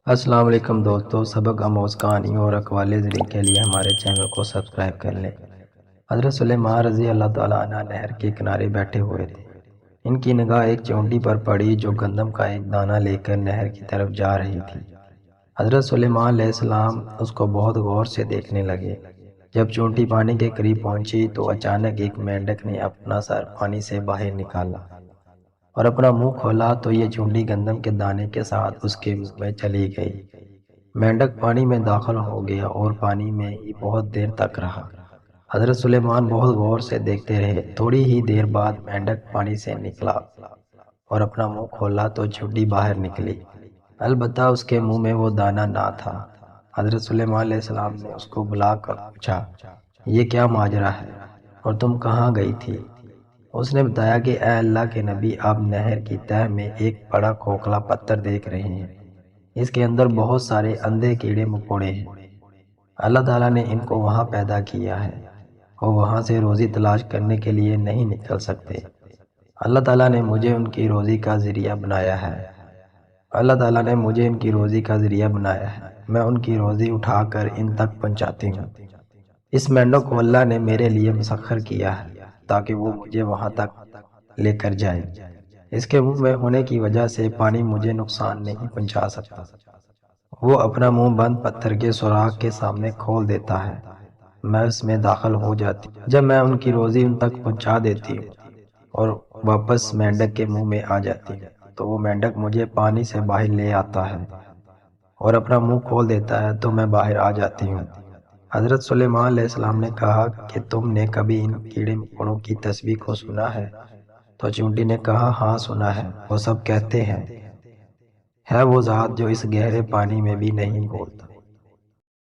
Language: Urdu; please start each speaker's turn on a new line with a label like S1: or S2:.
S1: السلام علیکم دوستو، سبق آموز کہانیوں اور اقوال زندگی کے لیے ہمارے چینل کو سبسکرائب کر لیں۔ حضرت سلیمان رضی اللہ تعالیٰ عنہ نہر کے کنارے بیٹھے ہوئے تھے۔ ان کی نگاہ ایک چونٹی پر پڑی جو گندم کا ایک دانہ لے کر نہر کی طرف جا رہی تھی۔ حضرت سلیمان علیہ السلام اس کو بہت غور سے دیکھنے لگے۔ جب چونٹی پانی کے قریب پہنچی تو اچانک ایک مینڈک نے اپنا سر پانی سے باہر نکالا اور اپنا منہ کھولا تو یہ چونٹی گندم کے دانے کے ساتھ اس کے منہ میں چلی گئی۔ مینڈک پانی میں داخل ہو گیا اور پانی میں ہی بہت دیر تک رہا۔ حضرت سلیمان بہت غور سے دیکھتے رہے۔ تھوڑی ہی دیر بعد مینڈک پانی سے نکلا اور اپنا منہ کھولا تو چونٹی باہر نکلی، البتہ اس کے منہ میں وہ دانہ نہ تھا۔ حضرت سلیمان علیہ السلام نے اس کو بلا کر پوچھا، یہ کیا ماجرا ہے اور تم کہاں گئی تھی؟ اس نے بتایا کہ اے اللہ کے نبی، آپ نہر کی تہہ میں ایک بڑا کھوکھلا پتھر دیکھ رہے ہیں۔ اس کے اندر بہت سارے اندھے کیڑے مکوڑے ہیں۔ اللہ تعالیٰ نے ان کو وہاں پیدا کیا ہے۔ وہ وہاں سے روزی تلاش کرنے کے لیے نہیں نکل سکتے۔ اللہ تعالیٰ نے مجھے ان کی روزی کا ذریعہ بنایا ہے۔ اللہ تعالیٰ نے مجھے ان کی روزی کا ذریعہ بنایا ہے۔ میں ان کی روزی اٹھا کر ان تک پہنچاتی ہوں۔ اس مینڈک کو اللہ نے میرے لیے مسخر کیا ہے تاکہ وہ مجھے وہاں تک لے کر جائے۔ اس کے منہ میں ہونے کی وجہ سے پانی مجھے نقصان نہیں پہنچا سکتا۔ وہ اپنا منہ بند پتھر کے سوراخ کے سامنے کھول دیتا ہے، میں اس میں داخل ہو جاتی ہوں۔ جب میں ان کی روزی ان تک پہنچا دیتی ہوں اور واپس مینڈک کے منہ میں آ جاتی ہوں تو وہ مینڈک مجھے پانی سے باہر لے آتا ہے اور اپنا منہ کھول دیتا ہے تو میں باہر آ جاتی ہوں۔ حضرت سلیمان علیہ السلام نے کہا کہ تم نے کبھی ان کیڑے مکوڑوں کی تسبیح کو سنا ہے؟ تو چونٹی نے کہا، ہاں سنا ہے۔ وہ سب کہتے ہیں، ہے وہ ذات جو اس گہرے پانی میں بھی نہیں بولتا